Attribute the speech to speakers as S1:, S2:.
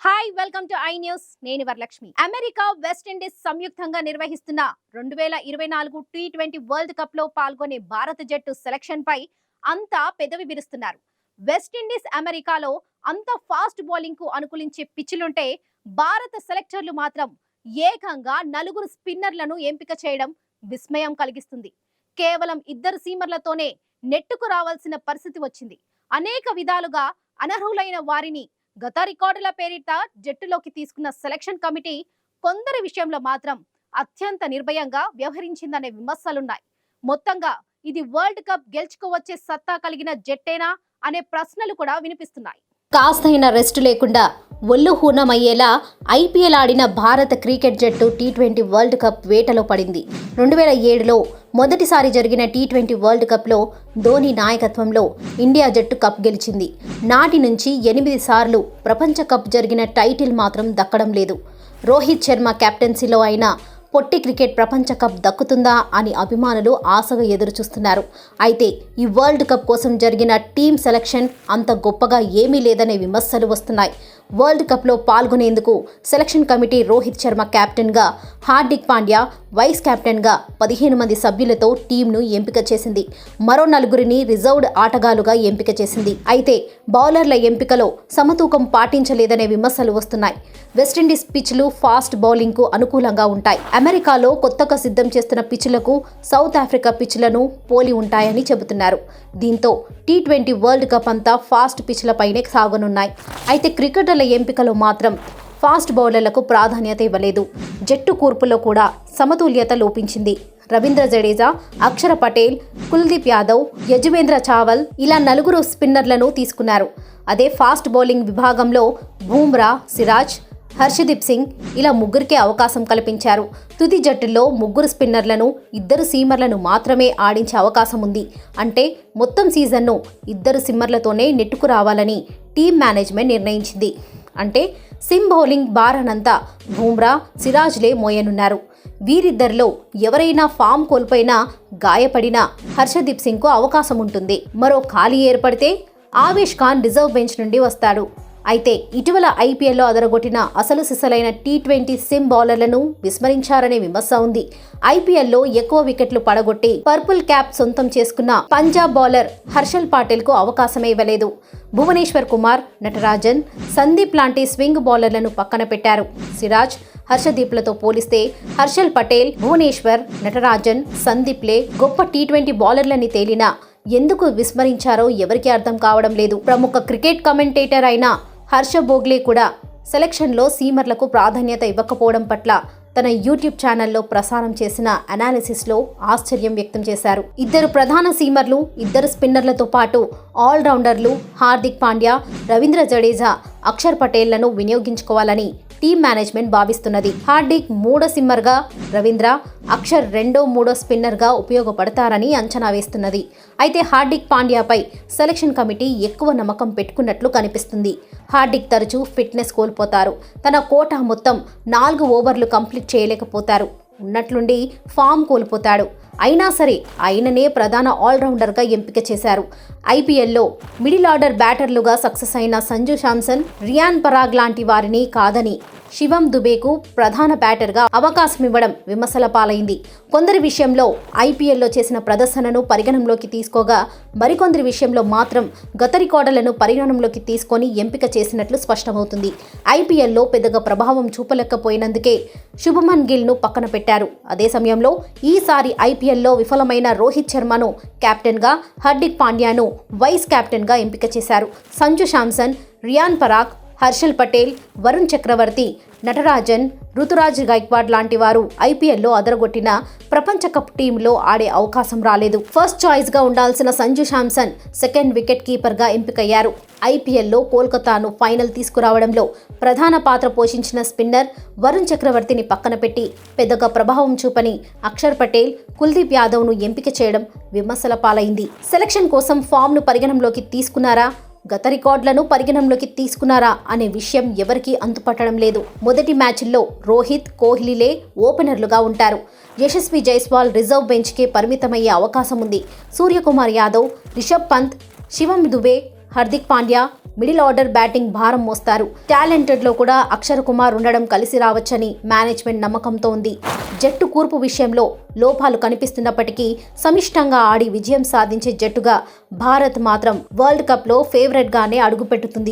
S1: Hi welcome to I news. నేను Varalakshmi. America west Indies సంయుక్తంగా నిర్వహిస్తున్న 2024 టీ20 వరల్డ్ కప్ లో పాల్గొనే భారత జట్టు సెలక్షన్ పై అంతా పెదవి విరుస్తున్నారు. వెస్ట్ ఇండీస్ అమెరికాలో అంత ఫాస్ట్ బౌలింగ్ కు అనుకూలించే పిచ్లుంటే భారత సెలెక్టర్లు మాత్రం ఏకంగా 4 స్పిన్నర్లను ఎంపిక చేయడం విస్మయం కలిగిస్తుంది. కేవలం 2 సీమర్లతోనే నెట్టుకు రావాల్సిన పరిస్థితి వచ్చింది. అనేక విధాలుగా అనర్హులైన వారిని గత రికార్డుల పేరిట జట్టులోకి తీసుకున్న సెలక్షన్ కమిటీ కొందరి విషయంలో మాత్రం అత్యంత నిర్భయంగా వ్యవహరించిందనే విమర్శలున్నాయి. మొత్తంగా ఇది వరల్డ్ కప్ గెలుచుకోవచ్చే సత్తా కలిగిన జట్టేనా అనే ప్రశ్నలు కూడా వినిపిస్తున్నాయి. కాస్తైన రెస్ట్ లేకుండా ఒళ్ళు హూనమయ్యేలా ఐపీఎల్ ఆడిన భారత క్రికెట్ జట్టు టీ20 వరల్డ్ కప్ వేటలో పడింది. 2007లో మొదటిసారి జరిగిన టీ20 వరల్డ్ కప్లో ధోని నాయకత్వంలో ఇండియా జట్టు కప్ గెలిచింది. నాటి నుంచి 8 సార్లు ప్రపంచ కప్ జరిగిన టైటిల్ మాత్రం దక్కడం లేదు. రోహిత్ శర్మ కెప్టెన్సీలో అయిన పొట్టి క్రికెట్ ప్రపంచ కప్ దక్కుతుందా అని అభిమానులు ఆశగా ఎదురుచూస్తున్నారు. అయితే ఈ వరల్డ్ కప్ కోసం జరిగిన టీం సెలక్షన్ అంత గొప్పగా ఏమీ లేదనే విమర్శలు వస్తున్నాయి. వరల్డ్ కప్లో పాల్గొనేందుకు సెలక్షన్ కమిటీ రోహిత్ శర్మ కెప్టెన్గా, హార్దిక్ పాండ్యా వైస్ కెప్టెన్గా 15 మంది సభ్యులతో టీంను ఎంపిక చేసింది. మరో 4 రిజర్వ్డ్ ఆటగాళ్లుగా ఎంపిక చేసింది. అయితే బౌలర్ల ఎంపికలో సమతూకం పాటించలేదనే విమర్శలు వస్తున్నాయి. వెస్టిండీస్ పిచ్లు ఫాస్ట్ బౌలింగ్కు అనుకూలంగా ఉంటాయి. అమెరికాలో కొత్తగా సిద్ధం చేస్తున్న పిచ్లకు సౌత్ ఆఫ్రికా పిచ్లను పోలి ఉంటాయని చెబుతున్నారు. దీంతో టీ20 వరల్డ్ కప్ అంతా ఫాస్ట్ పిచ్లపైనే సాగనున్నాయి. అయితే క్రికెటర్ల ఎంపికలో మాత్రం ఫాస్ట్ బౌలర్లకు ప్రాధాన్యత ఇవ్వలేదు. జట్టు కూర్పులో కూడా సమతుల్యత లోపించింది. రవీంద్ర జడేజా, అక్షర్ పటేల్, కుల్దీప్ యాదవ్, యజువేంద్ర చాహల్ ఇలా 4 స్పిన్నర్లను తీసుకున్నారు. అదే ఫాస్ట్ బౌలింగ్ విభాగంలో బూమ్రా, సిరాజ్, హర్షదీప్ సింగ్ ఇలా 3కే అవకాశం కల్పించారు. తుది జట్టులో 3 స్పిన్నర్లను, 2 సీమర్లను మాత్రమే ఆడించే అవకాశం ఉంది. అంటే మొత్తం సీజన్ను 2 సిమ్మర్లతోనే నెట్టుకు రావాలని టీం మేనేజ్మెంట్ నిర్ణయించింది. అంటే సిమ్ బౌలింగ్ భారానంతా బూమ్రా, సిరాజ్లే మోయనున్నారు. వీరిద్దరిలో ఎవరైనా ఫామ్ కోల్పోయినా, గాయపడినా హర్షదీప్ సింగ్కు అవకాశం ఉంటుంది. మరో ఖాళీ ఏర్పడితే ఆవేష్ ఖాన్ రిజర్వ్ బెంచ్ నుండి వస్తాడు. అయితే ఇటీవల ఐపీఎల్లో అదరగొట్టిన అసలు సిసలైన టీ20 సిమ్ బౌలర్లను విస్మరించారనే విమర్శ ఉంది. ఐపీఎల్లో ఎక్కువ వికెట్లు పడగొట్టి పర్పుల్ క్యాప్ సొంతం చేసుకున్న పంజాబ్ బౌలర్ హర్షల్ పటేల్కు అవకాశమే ఇవ్వలేదు. భువనేశ్వర్ కుమార్, నటరాజన్, సందీప్ లాంటి స్వింగ్ బౌలర్లను పక్కన పెట్టారు. సిరాజ్, హర్షదీప్లతో పోలిస్తే హర్షల్ పటేల్, భువనేశ్వర్, నటరాజన్, సందీప్లే గొప్ప టీ20 బౌలర్లని తేలినా ఎందుకు విస్మరించారో ఎవరికీ అర్థం కావడం లేదు. ప్రముఖ క్రికెట్ కమెంటేటర్ అయిన హర్ష బోగ్లే కూడా సెలక్షన్లో సీమర్లకు ప్రాధాన్యత ఇవ్వకపోవడం పట్ల తన యూట్యూబ్ ఛానల్లో ప్రసారం చేసిన అనాలిసిస్లో ఆశ్చర్యం వ్యక్తం చేశారు. 2 ప్రధాన సీమర్లు, 2 స్పిన్నర్లతో పాటు ఆల్రౌండర్లు హార్దిక్ పాండ్యా, రవీంద్ర జడేజా, అక్షర్ పటేల్లను వినియోగించుకోవాలని టీం మేనేజ్మెంట్ భావిస్తున్నది. హార్దిక్ 3వ సిమ్మర్గా, రవీంద్ర, అక్షర్ 2వ, 3వ స్పిన్నర్గా ఉపయోగపడతారని అంచనా వేస్తున్నది. అయితే హార్దిక్ పాండ్యాపై సెలక్షన్ కమిటీ ఎక్కువ నమ్మకం పెట్టుకున్నట్లు కనిపిస్తుంది. హార్దిక్ తరచూ ఫిట్నెస్ కోల్పోతారు. తన కోటా మొత్తం 4 ఓవర్లు కంప్లీట్ చేయలేకపోతారు. ఉన్నట్లుండి ఫామ్ కోల్పోతాడు. అయినా సరే ఆయననే ప్రధాన ఆల్రౌండర్గా ఎంపిక చేశారు. ఐపీఎల్లో మిడిల్ ఆర్డర్ బ్యాటర్లుగా సక్సెస్ అయిన సంజు శాంసన్, రియాన్ పరాగ్ లాంటి వారిని కాదని శివం దుబేకు ప్రధాన బ్యాటర్గా అవకాశం ఇవ్వడం విమర్శల పాలైంది. కొందరి విషయంలో ఐపీఎల్లో చేసిన ప్రదర్శనను పరిగణంలోకి తీసుకోగా, మరికొందరి విషయంలో మాత్రం గత రికార్డులను పరిగణంలోకి తీసుకొని ఎంపిక చేసినట్లు స్పష్టమవుతుంది. ఐపీఎల్లో పెద్దగా ప్రభావం చూపలేకపోయినందుకే శుభమన్ గిల్ను పక్కన పెట్టారు. అదే సమయంలో ఈసారి ఐపీఎల్లో విఫలమైన రోహిత్ శర్మను కెప్టెన్గా, హార్దిక్ పాండ్యాను వైస్ కెప్టెన్గా ఎంపిక చేశారు. సంజు శాంసన్, రియాన్ పరాగ్, హర్షల్ పటేల్, వరుణ్ చక్రవర్తి, నటరాజన్, రుతురాజ్ గైక్వాడ్ లాంటి వారు ఐపీఎల్లో అదరగొట్టిన ప్రపంచ కప్ టీంలో ఆడే అవకాశం రాలేదు. ఫస్ట్ చాయిస్గా ఉండాల్సిన సంజు శాంసన్ సెకండ్ వికెట్ కీపర్గా ఎంపికయ్యారు. ఐపీఎల్లో కోల్కతాను ఫైనల్ తీసుకురావడంలో ప్రధాన పాత్ర పోషించిన స్పిన్నర్ వరుణ్ చక్రవర్తిని పక్కన పెట్టి పెద్దగా ప్రభావం చూపని అక్షర్ పటేల్, కుల్దీప్ యాదవ్ను ఎంపిక చేయడం విమర్శల పాలైంది. సెలక్షన్ కోసం ఫామ్ను పరిగణంలోకి తీసుకున్నారా, గత రికార్డులను పరిగణంలోకి తీసుకున్నారా అనే విషయం ఎవరికీ అంతుపట్టడం లేదు. మొదటి మ్యాచ్ల్లో రోహిత్, కోహ్లీలే ఓపెనర్లుగా ఉంటారు. యశస్వి జైస్వాల్ రిజర్వ్ బెంచ్కే పరిమితమయ్యే అవకాశం ఉంది. Suryakumar Yadav, Rishabh Pant, Shivam Dube, Hardik Pandya, middle order batting భారం మోస్తారు. టాలెంటెడ్ లో కూడా అక్షర్ కుమార్ ఉండడం కలిసి రావచ్చని మేనేజ్మెంట్ నమ్మకంతో ఉంది. జట్టు కూర్పు విషయంలో లోపాలు కనిపిస్తున్నప్పటికీ సమిష్టంగా ఆడి విజయం సాధించే జట్టుగా భారత్ మాత్రం వరల్డ్ కప్ లో ఫేవరెట్ గానే అడుగుపెట్టుతుంది.